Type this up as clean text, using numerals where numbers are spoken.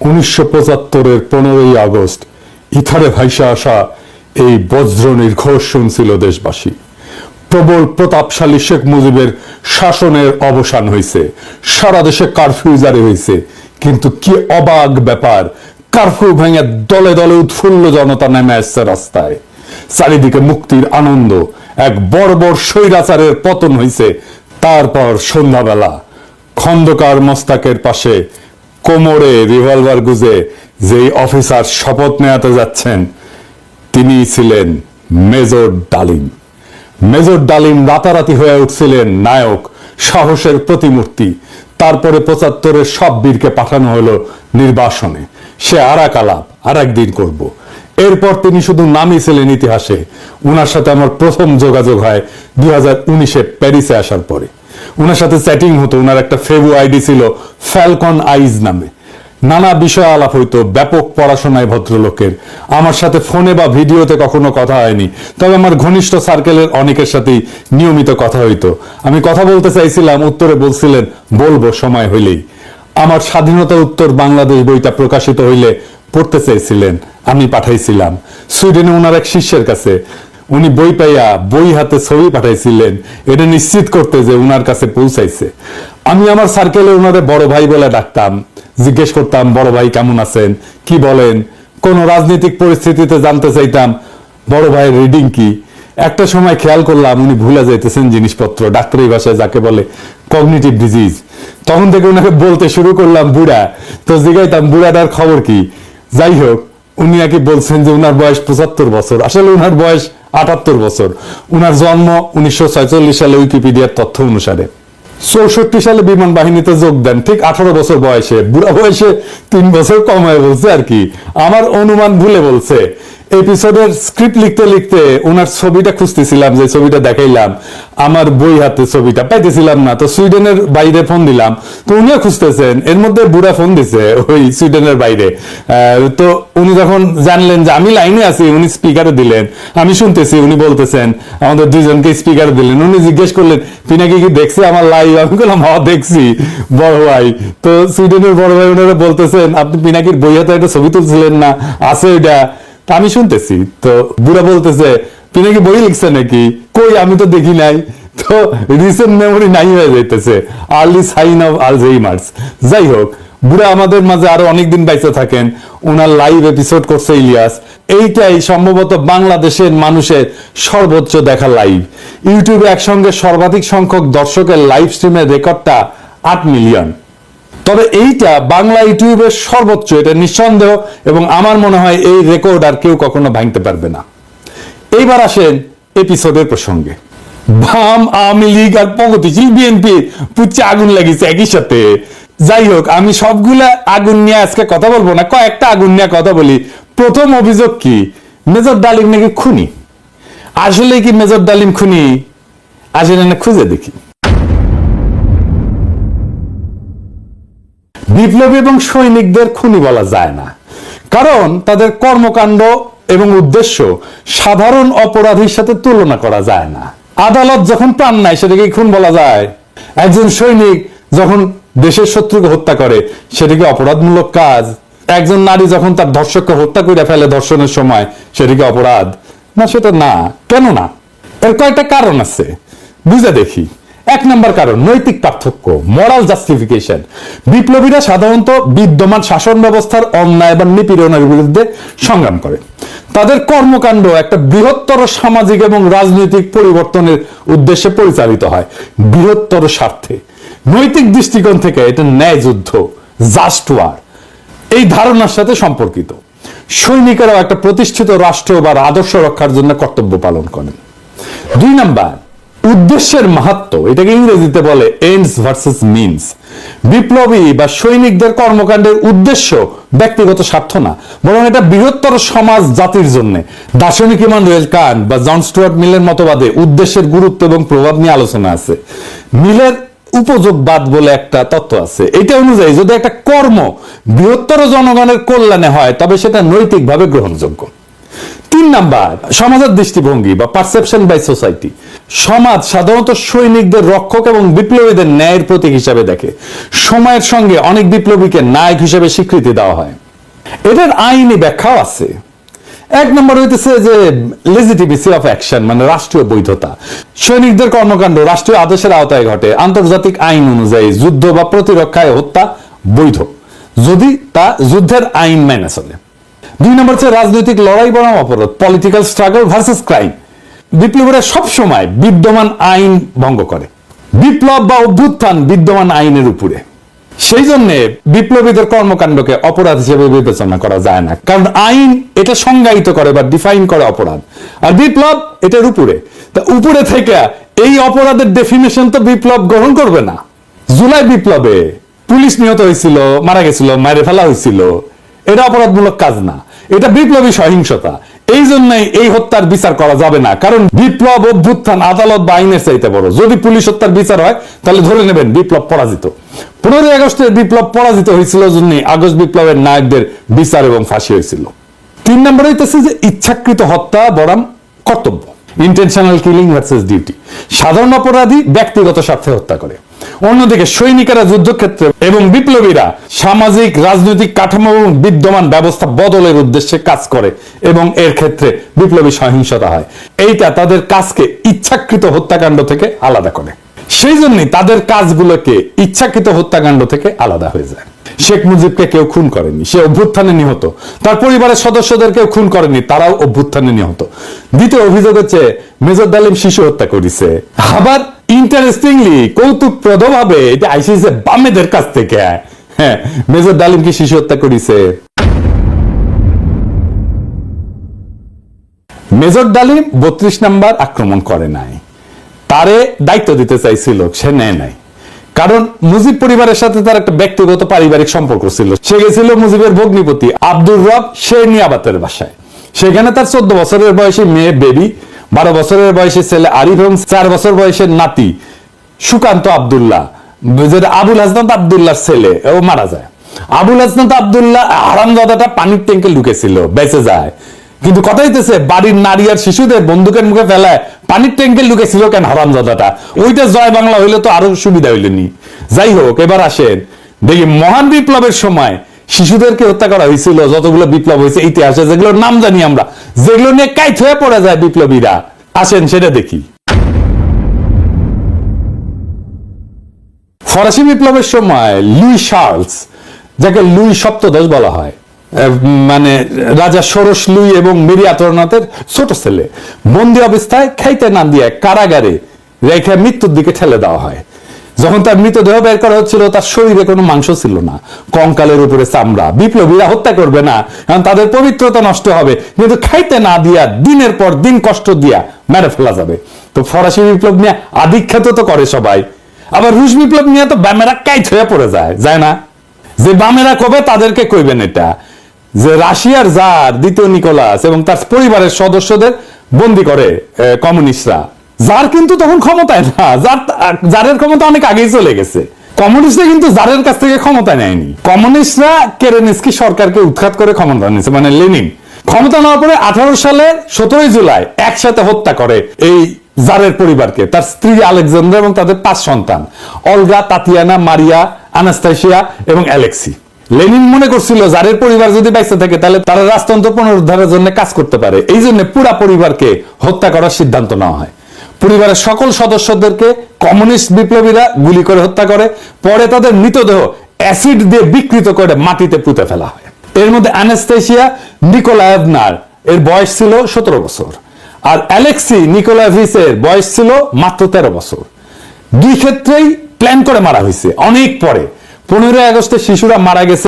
1975-এর 15ই August ইথারে ভাইসা আসা এই বজ্র নির্ঘোষ শুনছিল দেশবাসী। প্রবল প্রতাপশালী শেখ মুজিবের শাসনের অবসান হয়েছে, সারা দেশে কারফিউ জারি হয়েছে। কিন্তু কি অবাক ব্যাপার, কারফিউ ভেঙে দলে দলে উৎফুল্ল জনতা নেমে আসছে রাস্তায়। চারিদিকে মুক্তির আনন্দ, এক বর্বর স্বৈরাচারের পতন হয়েছে। তারপর সন্ধ্যাবেলা খন্দকার মোস্তাকের পাশে কোমরে রিভলভার গুজে যেই অফিসার শপথ নেওয়াতে যাচ্ছেন তিনি ছিলেন মেজর ডালিম। মেজর ডালিম রাতারাতি হয়ে উঠছিলেন নায়ক, সাহসের প্রতিমূর্তি। তারপরে 75-এর সব বীরকে পাঠানো হলো নির্বাসনে। সে আর এক আলাপ, আর একদিন করব। এরপর তিনি শুধু নামই ছিলেন ইতিহাসে। উনার সাথে আমার প্রথম যোগাযোগ হয় 2019-এ প্যারিসে আসার পরে। উনার সাথে চ্যাটিং হতো। উনার একটা ফেবু আইডি ছিল ফ্যালকন আইজ নামে। নানা বিষয় আলাপ হইতো, ব্যাপক পড়াশোনায় ভদ্রলোকের। আমার সাথে ফোনে বা ভিডিওতে কখনো কথা হয়নি, তবে আমার ঘনিষ্ঠ সার্কেলের অনেকের সাথেই নিয়মিত কথা হইতো। আমি কথা বলতে চাইছিলাম, উত্তরে বলছিলেন বলবো সময় হইলেই। আমার স্বাধীনতা উত্তর বাংলাদেশ বইটা প্রকাশিত হইলে পড়তে চাইছিলেন, আমি পাঠাইছিলাম সুইডেনে ওনার এক শিষ্যের কাছে। উনি বই পাইয়া বই হাতে ছবি পাঠাইছিলেন, এটা নিশ্চিত করতে যে উনার কাছে পৌঁছাইছে। আমি আমার সার্কেলে ওনারে বড় ভাই বলে ডাকতাম, জিজ্ঞেস করতাম বড় ভাই কেমন আছেন, কি বলেন। কোন রাজনৈতিক পরিস্থিতিতে জানতে চাইতাম বড় ভাইয়ের রিডিং কি। একটা সময় খেয়াল করলাম উনি ভুলে যাইতেছেন জিনিসপত্র, ডাক্তারি ভাষায় যাকে বলে কগনিটিভ ডিজিজ। তখন থেকে ওনাকে বলতে শুরু করলাম বুড়া। তো জিজ্ঞাইতাম বুড়াটার খবর কি। যাই হোক, উনি নাকি বলছেন যে উনার বয়স 75 বছর, আসলে উনার বয়স 78 বছর। উনার জন্ম 1946 সালে উইকিপিডিয়ার তথ্য অনুসারে। 64 সালে বিমান বাহিনীতে যোগ দেন, ঠিক 18 বছর বয়সে। বুড়া বয়সে 3 বছর কম হয়ে বলছে আর কি, আমার অনুমান ভুলে বলছে। এপিসোডের স্ক্রিপ্ট লিখতে লিখতে ওনার ছবিটা খুঁজতেছিলাম, যে ছবিটা দেখাইলাম আমার বই হাতে, ছবিটা পাইতেছিলাম না। তো সুইডেনের বাইরে ফোন দিলাম, তো উনিও খুঁজতেছেন। এর মধ্যে বুড়া ফোন দিছে ওই সুইডেনের বাইরে। তো উনি যখন জানলেন যে আমি লাইনে আছি, উনি স্পিকারে দিলেন, আমি শুনতেছি। উনি বলতেছেন, আমাদের দুইজনকে স্পিকারে দিলেন। উনি জিজ্ঞেস করলেন পিনাকি কি দেখছে আমার লাইভ। আমি বললাম হ্যাঁ দেখছি বড় ভাই। তো সুইডেনের বড় ভাই ওনারা বলতেছেন আপনি পিনাকির বই হাতে একটা ছবি তুলছিলেন না, আছে ওইটা। আমি শুনতেছি। তো বুড়া বলতেছে পিনাকি বই লিখছে নাকি, কই আমি তো দেখি নাই। তো রিসেন্ট মেমোরি নাই হয়ে যাইতেছে, আর্লি সাইন অফ আলঝেইমার্স। যাই হোক, বুড়া আমাদের মাঝে আরো অনেকদিন বাইচে থাকেন। ওনার লাইভ এপিসোড করছে ইলিয়াস। এইটাই সম্ভবত বাংলাদেশের মানুষের সর্বোচ্চ দেখা লাইভ। ইউটিউবে একসঙ্গে সর্বাধিক সংখ্যক দর্শকের লাইভ স্ট্রিমের রেকর্ডটা 8 মিলিয়ন। তবে এইটা বাংলা ইউটিউবের সর্বোচ্চ, এটা নিঃসন্দেহ। এবং আমার মনে হয় এই রেকর্ড আর কেউ কখনো ভাঙতে পারবে না। এইবার আসেন এপিসোডের প্রসঙ্গে। বাম, আওয়ামী লীগ আর প্রগতিশীল বিএনপি পুচ্ছে আগুন লাগিয়েছে একই সাথে। যাই হোক, আমি সবগুলা আগুন নিয়ে আজকে কথা বলবো না, কয়েকটা আগুন নিয়ে কথা বলি। প্রথম অভিযোগ কি, মেজর ডালিম নাকি খুনি। আসলে কি মেজর ডালিম খুনি? আসলে না, খুঁজে দেখি। বিপ্লবী এবং সৈনিকদের খুনি বলা যায় না, কারণ তাদের কর্মকাণ্ড এবং উদ্দেশ্য সাধারণ অপরাধীর সাথে তুলনা করা যায় না। আদালত যখন প্রাণ নাই সেটাকে খুন বলা যায়? একজন সৈনিক যখন দেশের শত্রুকে হত্যা করে সেটাকে অপরাধমূলক কাজ? একজন নারী যখন তার ধর্ষককে হত্যা করে ফেলে ধর্ষণের সময় সেটাকে অপরাধ না? সেটা না। কেন না? এর কয়েকটা কারণ আছে, বুঝে দেখি। 1 নম্বর কারণ, নৈতিক পার্থক্য, মোরাল জাস্টিফিকেশন। বিপ্লবীরা সাধারণত বিদ্যমান শাসন ব্যবস্থার অন্যায় বা নিপীড়নের বিরুদ্ধে সংগ্রাম করে। তাদের কর্মকাণ্ড একটা বৃহত্তর সামাজিক এবং রাজনৈতিক পরিবর্তনের উদ্দেশ্যে পরিচালিত হয়, বৃহত্তর স্বার্থে। নৈতিক দৃষ্টিকোণ থেকে এটা ন্যায় যুদ্ধ, জাস্ট ওয়ার, এই ধারণার সাথে সম্পর্কিত। সৈনিকেরাও একটা প্রতিষ্ঠিত রাষ্ট্র বা আদর্শ রক্ষার জন্য কর্তব্য পালন করেন। 2 নাম্বার, উদ্দেশ্যের মাহাত্ম্য, এটাকে ইংরেজিতে বলে এন্ডস ভার্সেস মিনস। বিপ্লবী বা সৈনিকদের কর্মকাণ্ডের উদ্দেশ্য ব্যক্তিগত স্বার্থ না, বরং এটা বৃহত্তর সমাজ জাতির জন্য। দার্শনিক ইমানুয়েল কান্ট বা জন স্টুয়ার্ট মিলের মতবাদে উদ্দেশ্যের গুরুত্ব এবং প্রভাব নিয়ে আলোচনা আছে। মিলের উপযোগবাদ বলে একটা তত্ত্ব আছে। এটা অনুযায়ী যদি একটা কর্ম বৃহত্তর জনগণের কল্যাণে হয় তবে সেটা নৈতিকভাবে গ্রহণযোগ্য। তিন নাম্বার, সমাজের দৃষ্টিভঙ্গি বা পারসেপশন বাই সোসাইটি। সমাজ সাধারণত সৈনিকদের রক্ষক এবং বিপ্লবীদের ন্যায়ের প্রতীক হিসাবে দেখে। সময়ের সঙ্গে অনেক বিপ্লবীকে নায়ক হিসেবে স্বীকৃতি দেওয়া হয়। এটার আইনি ব্যাখ্যাও আছে। এক নম্বর হইতেছে যে লেজিটিমেসি অফ অ্যাকশন, মানে রাষ্ট্রীয় বৈধতা। সৈনিকদের কর্মকাণ্ড রাষ্ট্রীয় আদেশের আওতায় ঘটে। আন্তর্জাতিক আইন অনুযায়ী যুদ্ধ বা প্রতিরক্ষায় হত্যা বৈধ, যদি তা যুদ্ধের আইন মেনে চলে। দুই নম্বর হচ্ছে রাজনৈতিক লড়াই বনাম অপরাধ, পলিটিক্যাল স্ট্রাগল ভার্সেস ক্রাইম। বিপ্লবীরা সবসময় বিদ্যমান আইন ভঙ্গ করে। বিপ্লব বা অভ্যুত্থান বিদ্যমান আইনের উপরে। সেই জন্য বিপ্লবীদের কর্মকাণ্ডকে অপরাধ হিসেবে বিবেচনা করা যায় না, কারণ আইন এটা সংজ্ঞায়িত করে বা ডিফাইন করে অপরাধ, আর বিপ্লব এটার উপরে। তা উপরে থেকে এই অপরাধের ডেফিনেশন তো বিপ্লব গ্রহণ করবে না। জুলাই বিপ্লবে পুলিশ নিহত হয়েছিল, মারা গেছিল, মারে ফেলা হয়েছিল, এটা অপরাধমূলক কাজ না, এটা বিপ্লবী সহিংসতা। এই জন্যই এই হত্যার বিচার করা যাবে না, কারণ বিপ্লব অভ্যুত্থান আদালত বা আইনের চাইতে বড়। যদি পুলিশ হত্যার বিচার হয় তাহলে ধরে নেবেন বিপ্লব পরাজিত। 15ই আগস্টের বিপ্লব পরাজিত হয়েছিল জন্য আগস্ট বিপ্লবের নায়কদের বিচার এবং ফাঁসি হয়েছিল। 3 নম্বর হইতেছে যে ইচ্ছাকৃত হত্যা বনাম কর্তব্য, ইন্টেনশনাল কিলিং ভার্সেস ডিউটি। সাধারণ অপরাধী ব্যক্তিগত স্বার্থে হত্যা করে, অন্যদিকে সৈনিকেরা যুদ্ধক্ষেত্রে এবং বিপ্লবীরা সামাজিক রাজনৈতিক কাঠামো এবং বিদ্যমান ব্যবস্থা বদলের উদ্দেশ্যে কাজ করে এবং এর ক্ষেত্রে বিপ্লবী সহিংসতা হয়। এইটা তাদের কাজকে ইচ্ছাকৃত হত্যাকাণ্ড থেকে আলাদা করে। সেই জন্যই তাদের কাজগুলোকে ইচ্ছাকৃত হত্যাকাণ্ড থেকে আলাদা হয়ে যায়। শেখ মুজিবকে কেউ খুন করেনি, সে অভ্যুত্থানে নিহত। তার পরিবারের সদস্যদের কেউ খুন করেনি, তারাও অভ্যুত্থানে নিহত। দ্বিতীয় অভিযোগ হচ্ছে মেজর ডালিম শিশু হত্যা করেছে। আবার ইন্টারেস্টিংলি কৌতুকপ্রদ ভাবে এটা আইসিসে বামেদের কাছ থেকে। হ্যাঁ, মেজর ডালিম কি শিশু হত্যা করেছে? মেজর ডালিম 32 নাম্বার আক্রমণ করে নাই, তারে দায়িত্ব দিতে চাইছিল, সে নেয় নাই। কারণ মুজিব পরিবারের সাথে তার একটা ব্যক্তিগত পারিবারিক সম্পর্ক ছিল। সে গেছিল মুজিবের ভগ্নিপতি আব্দুর রব শেরনিয়াবাতের বাসায়। সেখানে তার 14 বছরের বয়সী মেয়ে বেবি, 12 বছরের বয়সী ছেলে আরিফ এবং 4 বছর বয়সের নাতি সুকান্ত আব্দুল্লাহ, আবুল হাসনাত আব্দুল্লাহর ছেলে, ও মারা যায়। আবুল হাসনাত আব্দুল্লাহ হারামজাদাটা পানির ট্যাঙ্কে ঢুকেছিল, বেঁচে যায়। কিন্তু কথা হইতেছে বাড়ির নারী আর শিশুদের বন্দুকের মুখে ফেলায় পানির ট্যাঙ্কে লুকেছিল কেন হারামজাদাটা? ওইটা জয় বাংলা হইলে তো আরো সুবিধা হইলেনি। যাই হোক, এবার আসেন দেখি মহান বিপ্লবের সময় শিশুদেরকে হত্যা করা হয়েছিল। যতগুলো বিপ্লব হয়েছে ইতিহাসে, যেগুলোর নাম জানি আমরা, যেগুলো নিয়ে কাইত হয়ে পড়ে যায় বিপ্লবীরা, আসেন সেটা দেখি। ফরাসি বিপ্লবের সময় লুই শার্লস, যাকে লুই সপ্তদশ বলা হয়, মানে রাজা ষোড়শ লুই এবং মেরি আতরনাথের ছোট ছেলে, বন্দী অবস্থায় খাইতে না দিয়ে কারাগারে রেখে মৃত্যুর দিকে ঠেলে দেওয়া হয়। যখন তার মৃতদেহ বের করা হচ্ছিল, তার শরীরে কোনো মাংস ছিল না, কঙ্কালের উপরে চামড়া। বিপ্লবীরা হত্যা করবে না, কারণ তাদের পবিত্রতা নষ্ট হবে, কিন্তু খাইতে না দিয়া দিনের পর দিন কষ্ট দিয়া মেরে ফেলা যাবে। তো ফরাসি বিপ্লব নিয়ে আধিখ্যাত তো করে সবাই, আবার রুশ বিপ্লব নিয়ে তো বামেরা কাইত হয়ে পড়ে যায় না? যে বামেরা কবে তাদেরকে কইবেন এটা, যে রাশিয়ার জার দ্বিতীয় নিকোলাস এবং তার পরিবারের সদস্যদের বন্দী করে কমিউনিস্টরা। জার কিন্তু তখন ক্ষমতায় না, জারের ক্ষমতা অনেক আগেই চলে গেছে। কমিউনিস্টরা কিন্তু জারের কাছ থেকে ক্ষমতা নেয়নি। কমিউনিস্টরা কেরেনস্কি সরকারকে উৎখাত করে ক্ষমতা নিয়েছে, মানে লেনিন। ক্ষমতা নেওয়ার পরে 18 সালের 17 জুলাই একসাথে হত্যা করে এই জারের পরিবারকে, তার স্ত্রী আলেকজান্ডার এবং তাদের 5 সন্তান, অলগা, তাতিয়ানা, মারিয়া, আনাস্তাসিয়া এবং অ্যালেক্সি। লেনিন মনে করছিল জারের পরিবার যদি বেঁচে থাকে তাহলে তারা রাজতন্ত্র পুনরুদ্ধারের জন্য কাজ করতে পারে। এই জন্য পুরা পরিবারকে হত্যা করার সিদ্ধান্ত নেওয়া হয়। পরিবারের সকল সদস্যদেরকে কমিউনিস্ট বিপ্লবীরা গুলি করে হত্যা করে। পরে তাদের মৃতদেহ অ্যাসিড দিয়ে বিকৃত করে মাটিতে পুঁতে ফেলা হয়। এর মধ্যে আনাস্তাসিয়া নিকোলায়েভনার এর বয়স ছিল 17 বছর, আর অ্যালেক্সি নিকোলায়েভিচের বয়স ছিল মাত্র 13 বছর। দুই ক্ষেত্রেই প্ল্যান করে মারা হয়েছে অনেক পরে। 15ই আগস্টে শিশুরা মারা গেছে।